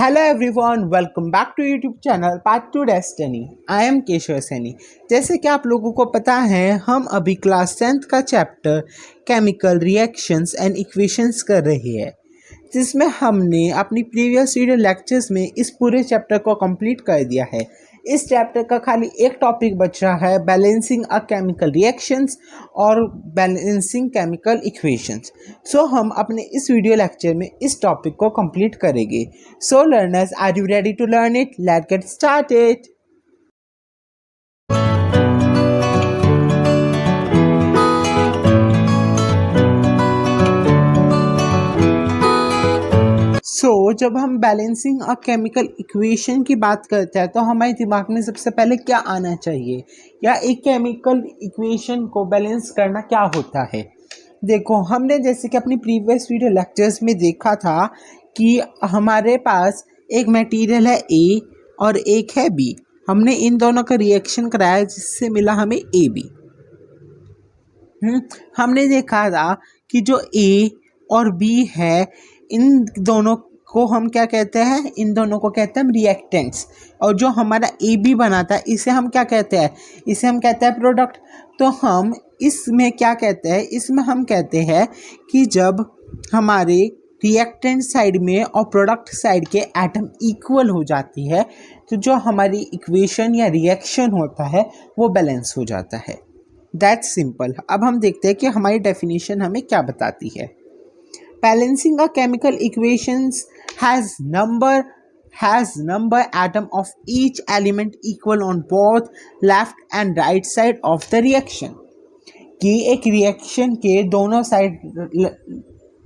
Hello everyone, welcome back to YouTube channel path to destiny. I am Keshav Saini. जैसे कि आप लोगों को पता है, हम अभी क्लास 10th का chapter chemical reactions and equations कर रहे हैं, जिसमें हमने अपनी प्रीवियस वीडियो लेक्चर्स में इस पूरे चैप्टर को कंप्लीट कर दिया है। इस चैप्टर का खाली एक टॉपिक बच रहा है, बैलेंसिंग अ केमिकल रिएक्शंस और बैलेंसिंग केमिकल इक्वेशंस। सो हम अपने इस वीडियो लेक्चर में इस टॉपिक को कंप्लीट करेंगे। So learners, are you ready to learn it? Let's get started. जब हम बैलेंसिंग अ केमिकल इक्वेशन की बात करते हैं तो हमारे दिमाग में सबसे पहले क्या आना चाहिए, या एक केमिकल इक्वेशन को बैलेंस करना क्या होता है। देखो, हमने जैसे कि अपनी प्रीवियस वीडियो लेक्चर्स में देखा था कि हमारे पास एक मटेरियल है ए और एक है बी। हमने इन दोनों का रिएक्शन कराया जिससे मिला हमें ए बी। हमने देखा था कि जो ए और बी है, इन दोनों को हम क्या कहते हैं? इन दोनों को कहते हैं हम रिएक्टेंट्स। और जो हमारा ए बी बनाता है, इसे हम क्या कहते हैं? इसे हम कहते हैं प्रोडक्ट। तो हम इसमें क्या कहते हैं? इसमें हम कहते हैं कि जब हमारे रिएक्टेंट साइड में और प्रोडक्ट साइड के एटम इक्वल हो जाती है, तो जो हमारी इक्वेशन या रिएक्शन होता है वो बैलेंस हो जाता है। That's simple. अब हम देखते हैं कि हमारी डेफिनेशन हमें क्या बताती है। Balancing a chemical equations has number atom of each element equal on both left and right side of the reaction। कि एक रिएक्शन के दोनों साइड,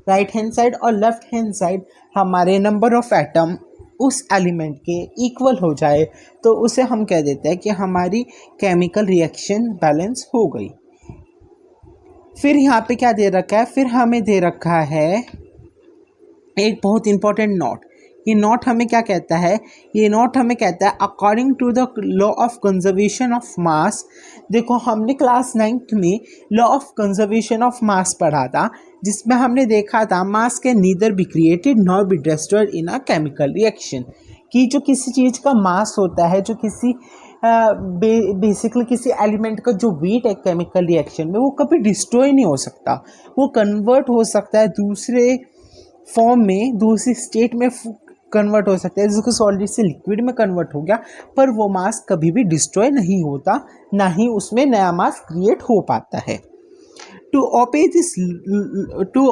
राइट हैंड साइड और लेफ्ट हैंड साइड, हमारे नंबर ऑफ एटम उस element के equal हो जाए तो उसे हम कह देते हैं कि हमारी केमिकल रिएक्शन बैलेंस हो गई। फिर यहाँ पे क्या दे रखा है? फिर हमें दे रखा है एक बहुत इंपॉर्टेंट नोट। ये नोट हमें क्या कहता है? ये नोट हमें कहता है according to the law of conservation of mass. देखो, हमने क्लास 9th में law of conservation of mass पढ़ा था, जिसमें हमने देखा था mass can neither be created nor be destroyed in a chemical reaction. कि जो किसी चीज़ का मास होता है, जो किसी बेसिकली किसी एलिमेंट का जो वेट है केमिकल रिएक्शन में, वो कभी डिस्ट्रॉय नहीं हो सकता। वो कन्वर्ट हो सकता है दूसरे फॉर्म में, दूसरी स्टेट में कन्वर्ट हो सकता है, जिसको सॉलिड से लिक्विड में कन्वर्ट हो गया, पर वो मास कभी भी डिस्ट्रॉय नहीं होता, ना ही उसमें नया मास क्रिएट हो पाता है। To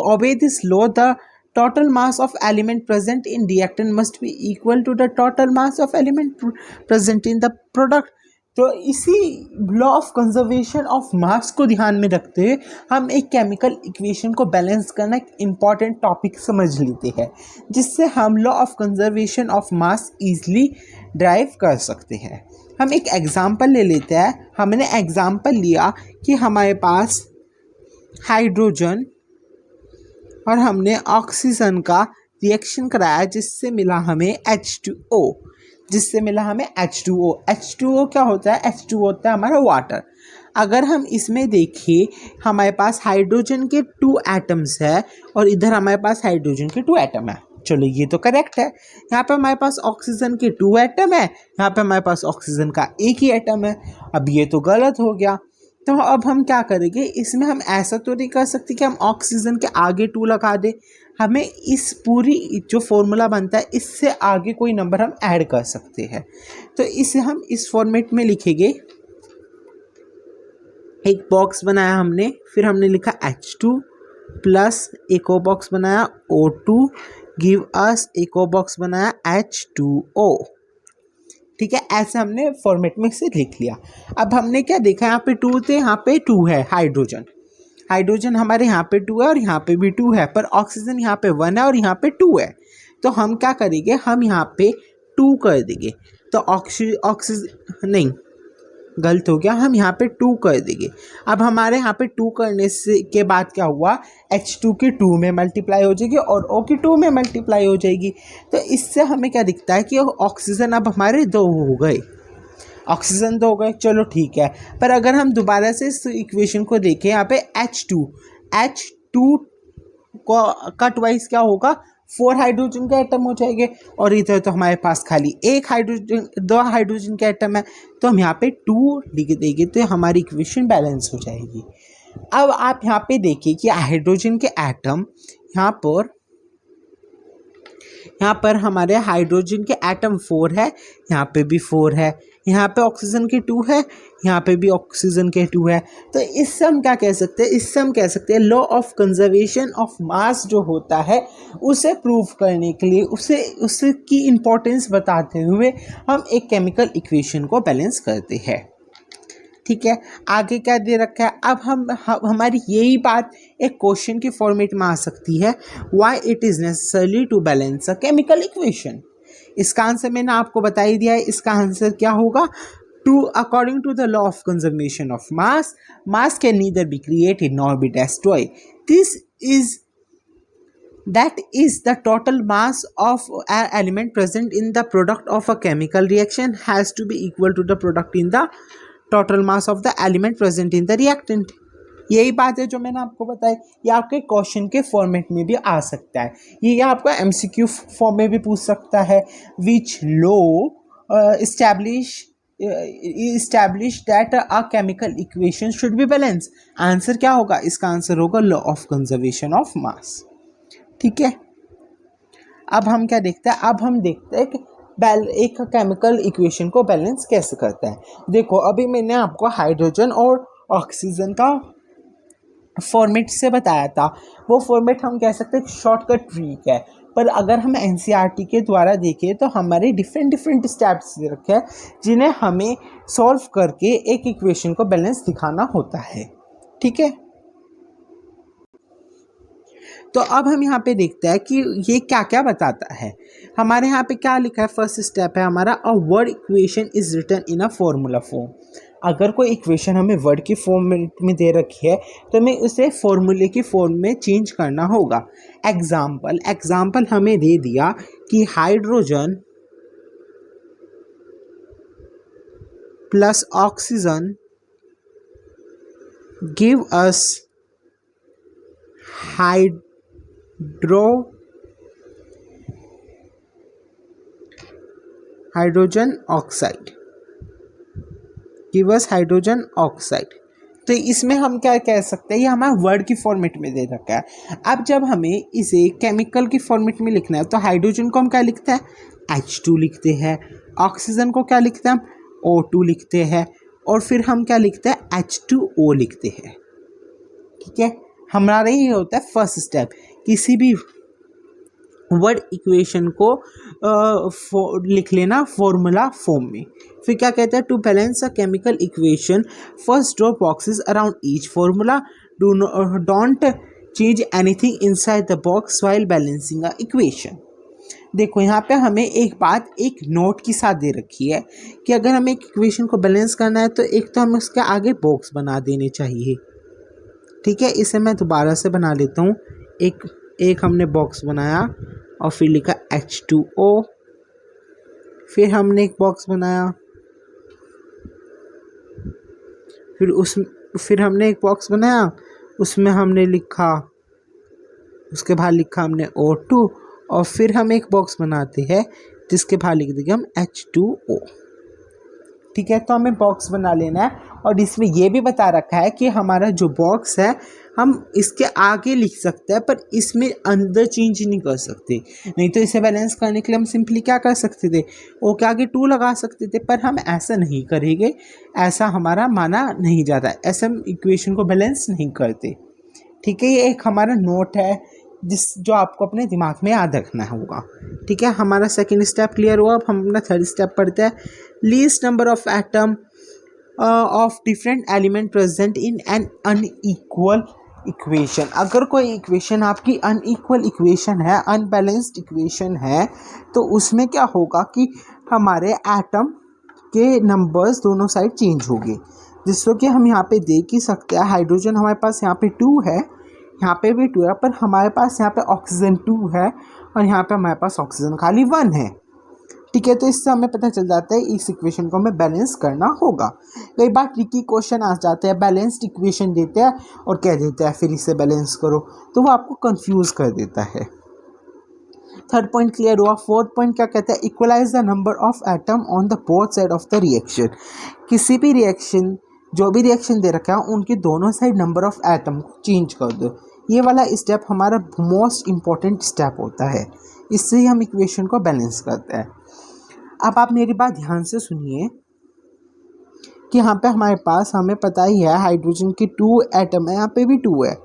obey this law, the total mass of element present in reactant must be equal to the total mass of element present in the product। तो इसी लॉ ऑफ कंजर्वेशन ऑफ मास को ध्यान में रखते हुए हम एक केमिकल इक्वेशन को बैलेंस करना एक इम्पॉर्टेंट टॉपिक समझ लेते हैं, जिससे हम law of conservation of mass easily drive कर सकते हैं। हम एक एग्जांपल ले लेते हैं। हमने एग्जांपल लिया कि हमारे पास हाइड्रोजन और हमने ऑक्सीजन का रिएक्शन कराया, जिससे मिला हमें H2O। H2O क्या होता है? H2O होता है हमारा वाटर। अगर हम इसमें देखें, हमारे पास हाइड्रोजन के 2 एटम्स है और इधर हमारे पास हाइड्रोजन के 2 एटम है। चलो, ये तो करेक्ट है। यहाँ पे हमारे पास ऑक्सीजन के 2 एटम है, यहाँ पे हमारे पास ऑक्सीजन का एक ही एटम है। अब ये तो गलत हो गया। तो अब हम क्या करेंगे? इसमें हम ऐसा तो नहीं कर सकते कि हम ऑक्सीजन के आगे 2 लगा दें। हमें इस पूरी जो फॉर्मूला बनता है, इससे आगे कोई नंबर हम ऐड कर सकते हैं। तो इसे हम इस फॉर्मेट में लिखेंगे। एक बॉक्स बनाया हमने, फिर हमने लिखा H2 प्लस एक और बॉक्स बनाया O2 गिव अस, एक और बॉक्स बनाया H2O। ठीक है, ऐसे हमने फॉर्मेट में से लिख लिया। अब हमने क्या देखा? यहाँ पे 2 थे, यहाँ पे 2 है। हाइड्रोजन हमारे यहाँ पे 2 है और यहाँ पे भी 2 है, पर ऑक्सीजन यहाँ पे 1 है और यहाँ पे 2 है। तो हम क्या करेंगे? हम यहाँ पे 2 कर देंगे। तो ऑक्सीजन नहीं, गलत हो गया, हम यहाँ पे 2 कर देंगे। अब हमारे यहाँ पे 2 करने से के बाद क्या हुआ? H2 की 2 में मल्टीप्लाई हो जाएगी और O की 2 में मल्टीप्लाई हो जाएगी। तो इससे हमें क्या दिखता है कि ऑक्सीजन अब हमारे 2 हो गए। ऑक्सीजन 2 हो गए, चलो ठीक है। पर अगर हम दोबारा से इस इक्वेशन को देखें, यहाँ पे H2 का ट्वाइस क्या होगा? 4 हाइड्रोजन के एटम हो जाएंगे और इधर तो हमारे पास खाली एक हाइड्रोजन 2 हाइड्रोजन के एटम है, तो हम यहाँ पे 2 लिख देंगे तो हमारी इक्वेशन बैलेंस हो जाएगी। अब आप यहाँ पे देखिए कि हाइड्रोजन के एटम यहाँ पर हमारे हाइड्रोजन के एटम 4 है, यहाँ पे भी 4 है, यहाँ पे ऑक्सीजन के 2 है, यहाँ पे भी ऑक्सीजन के 2 है। तो इससे हम क्या कह सकते हैं, इससे हम कह सकते हैं लॉ ऑफ कंजर्वेशन ऑफ मास जो होता है उसे प्रूव करने के लिए उसकी इम्पोर्टेंस बताते हुए हम एक केमिकल इक्वेशन को बैलेंस करते हैं। ठीक है, आगे क्या दे रखा है, अब हमारी यही बात एक क्वेश्चन के फॉर्मेट में आ सकती है, why it is necessary to balance a chemical equation. इसका आंसर मैंने आपको बता ही दिया है, इसका आंसर क्या होगा, according to the law of conservation of mass can neither be created nor be destroyed, that is the total mass of an element present in the product of a chemical reaction has to be equal to the product in the total mass of the element present in the reactant। यही बात है जो मैंने आपको बताई, ये आपके question के फॉर्मेट में भी आ सकता है, ये आपको एमसीक्यू फॉर्म में भी पूछ सकता है, which law establish that a chemical equation should be balanced। Answer क्या होगा, इसका आंसर होगा लॉ ऑफ कंजर्वेशन ऑफ मास। ठीक है, अब हम क्या देखते हैं, अब हम देखते हैं कि एक केमिकल इक्वेशन को बैलेंस कैसे करता है। देखो अभी मैंने आपको हाइड्रोजन और ऑक्सीजन का फॉर्मेट से बताया था, वो फॉर्मेट हम कह सकते हैं शॉर्टकट ट्रिक है, पर अगर हम एनसीईआरटी के द्वारा देखें तो हमारे डिफरेंट स्टेप्स रखे हैं जिन्हें हमें सॉल्व करके एक इक्वेशन को बैलेंस दिखाना होता है। ठीक है, तो अब हम यहाँ पे देखते हैं कि ये क्या क्या बताता है। हमारे यहाँ पे क्या लिखा है, फर्स्ट स्टेप है हमारा, a word equation is written in a formula form. अगर कोई इक्वेशन हमें वर्ड की फॉर्म में दे रखी है तो हमें उसे फॉर्मूले की फॉर्म में चेंज करना होगा। एग्जाम्पल हमें दे दिया कि hydrogen plus oxygen give us hydrogen oxide. तो इसमें हम क्या कह सकते हैं, ये हमारा वर्ड की फॉर्मेट में दे रखा है। अब जब हमें इसे केमिकल की फॉर्मेट में लिखना है तो हाइड्रोजन को हम क्या लिखते हैं, H2 लिखते हैं, ऑक्सीजन को क्या लिखते हैं, हम O2 लिखते हैं, और फिर हम क्या लिखते हैं, H2O लिखते हैं। ठीक है, हमारा ये होता है फर्स्ट स्टेप, किसी भी वर्ड इक्वेशन को लिख लेना फॉर्मूला फॉर्म में। फिर क्या कहते हैं, to balance a chemical equation first draw boxes around each formula, don't change anything inside the box while balancing a equation. देखो यहाँ पे हमें एक बात एक नोट के साथ दे रखी है कि अगर हमें एक इक्वेशन को बैलेंस करना है तो एक तो हमें उसके आगे बॉक्स बना देने चाहिए। ठीक है, इसे मैं दोबारा से बना लेता हूँ। एक हमने बॉक्स बनाया और फिर लिखा H2O, फिर हमने एक बॉक्स बनाया, फिर हमने एक बॉक्स बनाया, उसमें हमने लिखा, उसके बाहर लिखा हमने O2, और फिर हम एक बॉक्स बनाते हैं जिसके बाहर लिख देंगे हम H2O। ठीक है, तो हमें बॉक्स बना लेना है, और इसमें यह भी बता रखा है कि हमारा जो बॉक्स है हम इसके आगे लिख सकते हैं पर इसमें अंदर चेंज नहीं कर सकते। नहीं तो इसे बैलेंस करने के लिए हम सिंपली क्या कर सकते थे, ओ के आगे 2 लगा सकते थे, पर हम ऐसा नहीं करेंगे, ऐसा हमारा माना नहीं जाता, ऐसे हम इक्वेशन को बैलेंस नहीं करते। ठीक है, ये एक हमारा नोट है जो आपको अपने दिमाग में याद रखना होगा। ठीक है, हमारा सेकेंड स्टेप क्लियर हुआ। अब हम अपना थर्ड स्टेप पढ़ते हैं, least number of atom of different element present in an unequal equation. अगर कोई इक्वेशन आपकी अनइक्वल इक्वेशन है, अनबैलेंस्ड इक्वेशन है, तो उसमें क्या होगा कि हमारे एटम के नंबर्स दोनों साइड चेंज होंगे, जिससे कि हम यहाँ पे देख ही सकते हैं। हाइड्रोजन हमारे पास यहाँ पे 2 है, यहाँ पे भी 2 है, पर हमारे पास यहाँ पे ऑक्सीजन 2 है और यहाँ पे हमारे पास ऑक्सीजन खाली 1 है। ठीक है, तो इससे हमें पता चल जाता है इस इक्वेशन को हमें बैलेंस करना होगा। कई बार ट्रिकी क्वेश्चन आ जाते हैं, बैलेंस्ड इक्वेशन देते हैं और कह देते हैं फिर इसे बैलेंस करो, तो वो आपको कंफ्यूज कर देता है। थर्ड पॉइंट क्लियर हुआ। फोर्थ पॉइंट क्या कहता है, equalize the number of atom on the both side of the reaction. किसी भी रिएक्शन, जो भी रिएक्शन दे रखा है उनके दोनों साइड नंबर ऑफ एटम को चेंज कर दो। ये वाला स्टेप हमारा मोस्ट इम्पॉर्टेंट स्टेप होता है, इससे ही हम इक्वेशन को बैलेंस करते हैं। अब आप मेरी बात ध्यान से सुनिए कि यहाँ पे हमारे पास, हमें पता ही है हाइड्रोजन के 2 एटम है, यहाँ पे भी 2 है।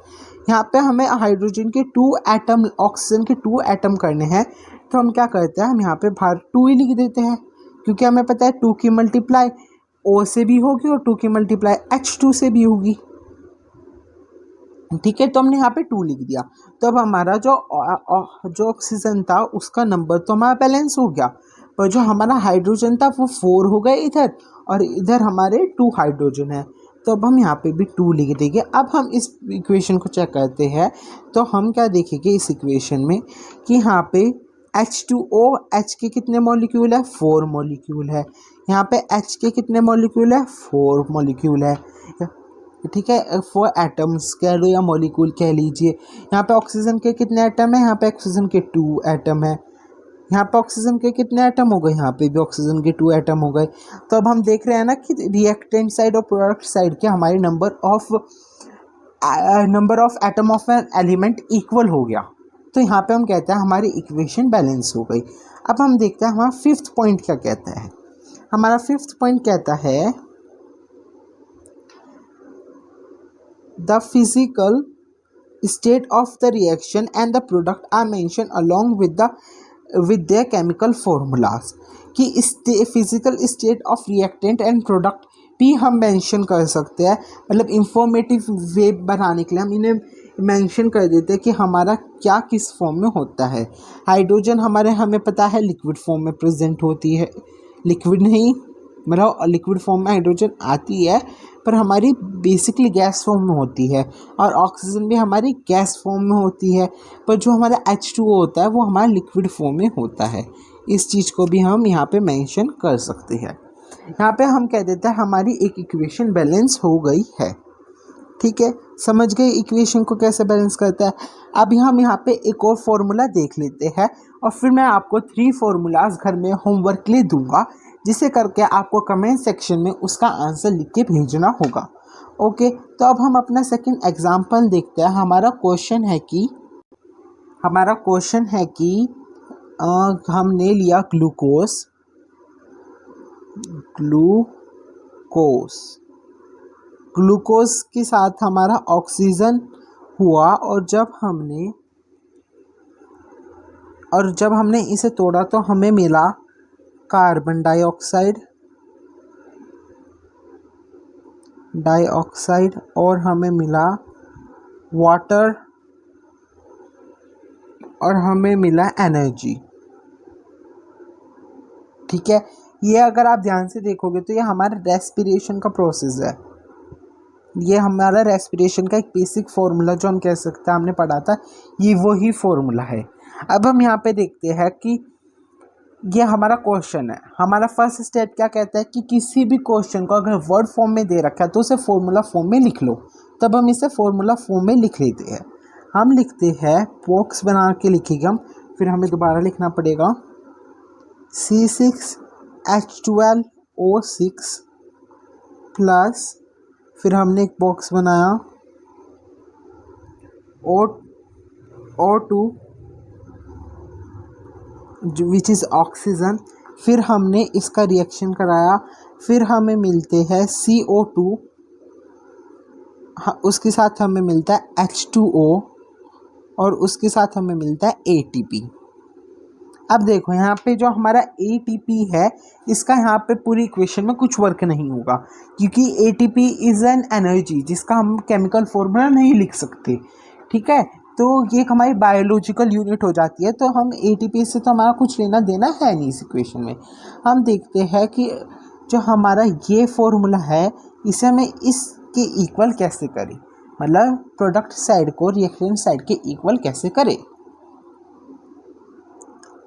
यहाँ पे हमें हाइड्रोजन के 2 एटम, ऑक्सीजन के 2 एटम करने हैं, तो हम क्या करते हैं, हम यहाँ पे बाहर 2 ही लिख देते हैं, क्योंकि हमें पता है 2 की मल्टीप्लाई O से भी होगी और 2 की मल्टीप्लाई H2 से भी होगी। ठीक है, तो हमने यहाँ पे 2 लिख दिया। तो अब हमारा जो ऑक्सीजन था उसका नंबर तो हमारा बैलेंस हो गया, पर जो हमारा हाइड्रोजन था वो 4 हो गए इधर, और इधर हमारे 2 हाइड्रोजन है, तो अब हम यहाँ पे भी 2 लिख देंगे। अब हम इस इक्वेशन को चेक करते हैं, तो हम क्या देखेंगे इस इक्वेशन में कि यहाँ पे H2O, H के कितने मॉलिक्यूल है, 4 मॉलिक्यूल है। यहाँ पे H के कितने मॉलिक्यूल है, 4 मॉलिक्यूल है। ठीक है, 4 एटम्स कह लो या मॉलिक्यूल कह लीजिए। यहाँ पे ऑक्सीजन के कितने एटम है, यहाँ पे ऑक्सीजन के 2 एटम है। यहाँ पे ऑक्सीजन के कितने एटम हो गए, यहाँ पे भी ऑक्सीजन के 2 एटम हो गए। तो अब हम देख रहे हैं ना कि रिएक्टेंट साइड और प्रोडक्ट साइड के हमारे number of atom of an element equal हो गया। तो यहाँ पे हम कहते हैं हमारी इक्वेशन बैलेंस हो गई। अब हम देखते हैं हमारा 5th पॉइंट क्या कहता है। हमारा 5th पॉइंट कहता है the physical state of the reaction and the product are mentioned along with their chemical formulas। कि physical state of reactant and product भी हम मेंशन कर सकते हैं, मतलब इंफॉर्मेटिव वे बनाने के लिए हम इन्हें मेंशन कर देते हैं कि हमारा क्या किस फॉर्म में होता है। हाइड्रोजन हमें पता है लिक्विड फॉर्म में प्रेजेंट होती है, लिक्विड नहीं मतलब लिक्विड फॉर्म में हाइड्रोजन आती है, पर हमारी बेसिकली गैस फॉर्म में होती है, और ऑक्सीजन भी हमारी गैस फॉर्म में होती है, पर जो हमारा H2O होता है वो हमारा लिक्विड फॉर्म में होता है। इस चीज़ को भी हम यहाँ पे मेंशन कर सकते हैं। यहाँ पे हम कह देते हैं हमारी एक इक्वेशन बैलेंस हो गई है। ठीक है, समझ गए इक्वेशन को कैसे बैलेंस करता है। अब हम यहाँ पे एक और फॉर्मूला देख लेते हैं, और फिर मैं आपको 3 फार्मूलाज घर में होमवर्क के लिए दूंगा, जिसे करके आपको कमेंट सेक्शन में उसका आंसर लिख के भेजना होगा। ओके, तो अब हम अपना सेकंड एग्जांपल देखते हैं। हमारा क्वेश्चन है कि हमने लिया ग्लूकोज के साथ हमारा ऑक्सीजन हुआ, और जब हमने इसे तोड़ा तो हमें मिला कार्बन डाइऑक्साइड और हमें मिला वाटर और हमें मिला एनर्जी। ठीक है, ये अगर आप ध्यान से देखोगे तो ये हमारा रेस्पिरेशन का प्रोसेस है। ये हमारा रेस्पिरेशन का एक बेसिक फार्मूला जो हम कह सकते हैं, हमने पढ़ा था, ये वही फार्मूला है। अब हम यहाँ पे देखते हैं कि ये हमारा क्वेश्चन है। हमारा फर्स्ट स्टेप क्या कहता है कि किसी भी क्वेश्चन को अगर वर्ड फॉर्म में दे रखा है तो उसे फॉर्मूला फॉर्म में लिख लो। तब हम इसे फॉर्मूला फॉर्म में लिख लेते हैं। हम लिखते हैं, बॉक्स बना के लिखेंगे हम, फिर हमें दोबारा लिखना पड़ेगा C6H12O6 प्लस, फिर हमने एक बॉक्स बनाया O2 विच इज़ ऑक्सीजन, फिर हमने इसका रिएक्शन कराया, फिर हमें मिलते हैं CO2, उसके साथ हमें मिलता है H2O, और उसके साथ हमें मिलता है ATP। अब देखो यहाँ पे जो हमारा ATP है, इसका यहाँ पे पूरी इक्वेशन में कुछ वर्क नहीं होगा, क्योंकि ATP इज़ एन एनर्जी जिसका हम केमिकल फॉर्मूला नहीं लिख सकते। ठीक है, तो ये हमारी बायोलॉजिकल यूनिट हो जाती है, तो हम ATP से तो हमारा कुछ लेना देना है नहीं इस इक्वेशन में। हम देखते हैं कि जो हमारा ये फॉर्मूला है, इसे हमें इसके इक्वल कैसे करें, मतलब प्रोडक्ट साइड को रिएक्टेंट साइड के इक्वल कैसे करें।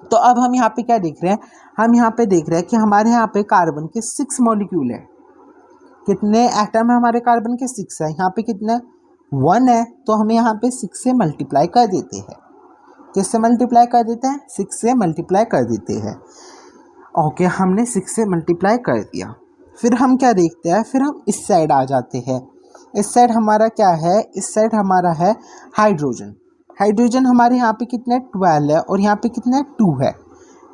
तो अब हम यहाँ पे क्या देख रहे हैं, हम यहाँ पे देख रहे हैं कि हमारे यहाँ पे कार्बन के 6 मॉलिक्यूल है। कितने एटम है हमारे कार्बन के, 6 है। यहाँ पे कितने, 1 है, तो हमें यहाँ पे 6 से मल्टीप्लाई कर देते हैं। किससे मल्टीप्लाई कर देते हैं? 6 से मल्टीप्लाई कर देते हैं। ओके, हमने 6 से मल्टीप्लाई कर दिया। फिर हम क्या देखते हैं, फिर हम इस साइड आ जाते हैं। इस साइड हमारा क्या है? इस साइड हमारा है हाइड्रोजन। हाइड्रोजन हमारे यहाँ पे कितना है? 12 है, और यहाँ पे कितना है? 2 है।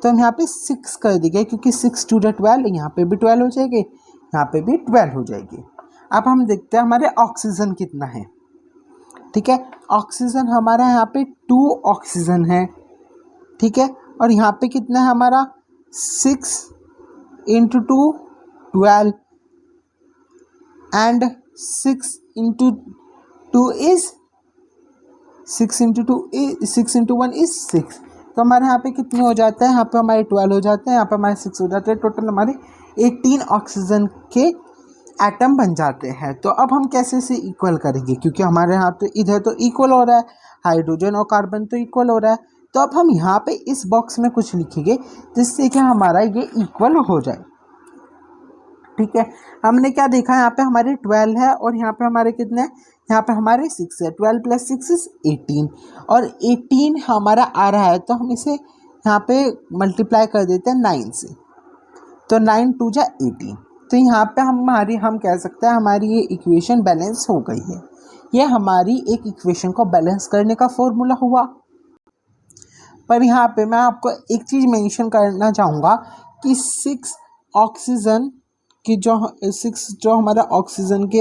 तो हम यहाँ पे 6 कर देंगे, क्योंकि 6 2 12, यहाँ पे भी 12 हो जाएगी, यहाँ पे भी 12 हो जाएगी। अब हम देखते हैं हमारे ऑक्सीजन कितना है। ठीक है, ऑक्सीजन हमारा यहाँ पे 2 ऑक्सीजन है। ठीक है, और यहाँ पे कितना है हमारा? 6 into 2 12, and 6 into 2 is 6 into 1 is 6। तो हमारे यहाँ पे कितने हो जाते हैं? यहाँ पे हमारे 12 हो जाते हैं, यहाँ पे हमारे 6 हो जाते हैं। टोटल हमारे 18 ऑक्सीजन के एटम बन जाते हैं। तो अब हम कैसे से इक्वल करेंगे? क्योंकि हमारे यहाँ पे इधर तो इक्वल हो रहा है, हाइड्रोजन और कार्बन तो इक्वल हो रहा है। तो अब हम यहाँ पे इस बॉक्स में कुछ लिखेंगे जिससे कि हमारा ये इक्वल हो जाए। ठीक है, हमने क्या देखा? यहाँ पे हमारे 12 है, और यहाँ पे हमारे कितने हैं? यहाँ पे हमारे 6 है। 12 + 6 इज 18, और 18 हमारा आ रहा है, तो हम इसे यहाँ पे मल्टीप्लाई कर देते हैं 9 से। तो 9 2 जा 18। तो यहाँ पे हम कह सकते हैं हमारी ये इक्वेशन बैलेंस हो गई है। ये हमारी एक इक्वेशन को बैलेंस करने का फॉर्मूला हुआ। पर यहाँ पे मैं आपको एक चीज़ मेंशन करना चाहूँगा कि 6 ऑक्सीजन कि जो हमारा ऑक्सीजन के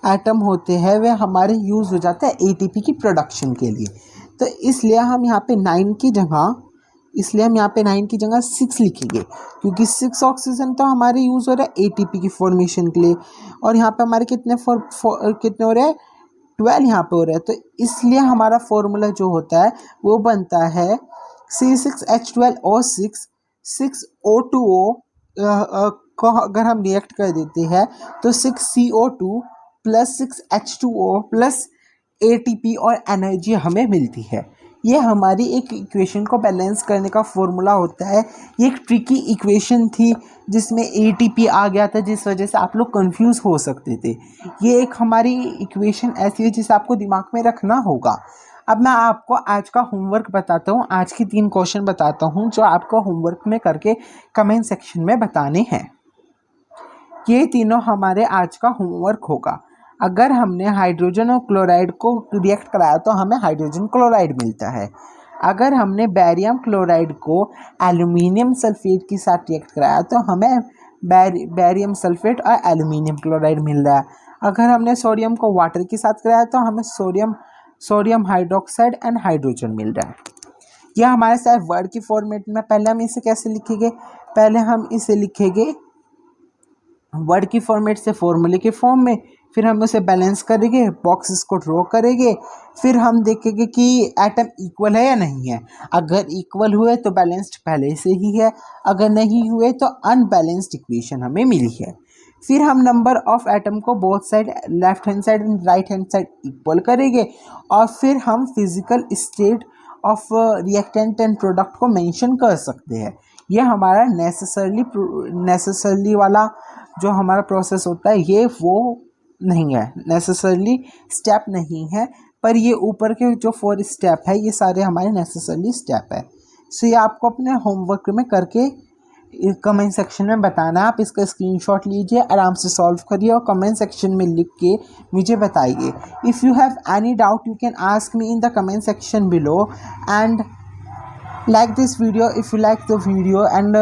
एटम होते हैं वे हमारे यूज़ हो जाते हैं एटीपी की प्रोडक्शन के लिए। तो इसलिए हम यहाँ पे 9 की जगह 6 लिखेंगे, क्योंकि 6 ऑक्सीजन तो हमारे यूज़ हो रहा है एटीपी की फॉर्मेशन के लिए, और यहाँ पे हमारे कितने हो रहे हैं? 12 यहाँ पे हो रहा है। तो इसलिए हमारा फॉर्मूला जो होता है वो बनता है C6H12O6 6O2O को अगर हम रिएक्ट कर देते हैं तो 6CO2 + 6H2O + ATP और एनर्जी हमें मिलती है। ये हमारी एक इक्वेशन को बैलेंस करने का फॉर्मूला होता है। ये एक ट्रिकी इक्वेशन थी जिसमें ATP आ गया था, जिस वजह से आप लोग कंफ्यूज हो सकते थे। ये एक हमारी इक्वेशन ऐसी है जिसे आपको दिमाग में रखना होगा। अब मैं आपको आज का होमवर्क बताता हूँ, आज की 3 क्वेश्चन बताता हूँ जो आपको होमवर्क में करके कमेंट सेक्शन में बताने हैं। ये तीनों हमारे आज का होमवर्क होगा। अगर हमने हाइड्रोजन और क्लोराइड को रिएक्ट कराया तो हमें हाइड्रोजन क्लोराइड मिलता है। अगर हमने बैरियम क्लोराइड को एल्यूमिनियम सल्फेट के साथ रिएक्ट कराया तो हमें बैरियम सल्फेट और एल्यूमिनियम क्लोराइड मिल रहा है। अगर हमने सोडियम को वाटर के साथ कराया तो हमें सोडियम हाइड्रोक्साइड एंड हाइड्रोजन मिल रहा है। यह हमारे साथ वर्ड की फॉर्मेट में। पहले हम इसे कैसे लिखेंगे? पहले हम इसे लिखेंगे वर्ड की फॉर्मेट से फॉर्मूले के फॉर्म में, फिर हम उसे बैलेंस करेंगे, बॉक्सेस को ड्रॉ करेंगे, फिर हम देखेंगे कि एटम इक्वल है या नहीं है। अगर इक्वल हुए तो बैलेंस्ड पहले से ही है, अगर नहीं हुए तो अनबैलेंस्ड इक्वेशन हमें मिली है। फिर हम नंबर ऑफ एटम को both side, left hand side and right hand side equal करेंगे, और फिर हम physical state of reactant and product को मेंशन कर सकते हैं। यह हमारा नेसेसरली वाला जो हमारा प्रोसेस होता है ये वो नहीं है, नेसेसरली स्टेप नहीं है, पर ये ऊपर के जो 4 स्टेप है ये सारे हमारे नेसेसरली स्टेप है। सो ये आपको अपने होमवर्क में करके कमेंट सेक्शन में बताना। आप इसका स्क्रीनशॉट लीजिए, आराम से सॉल्व करिए और कमेंट सेक्शन में लिख के मुझे बताइए। If you have any doubt you can ask me in the comment section below, and like this video if you like the video, and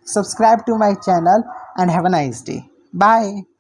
subscribe to my channel, and have a nice day. Bye.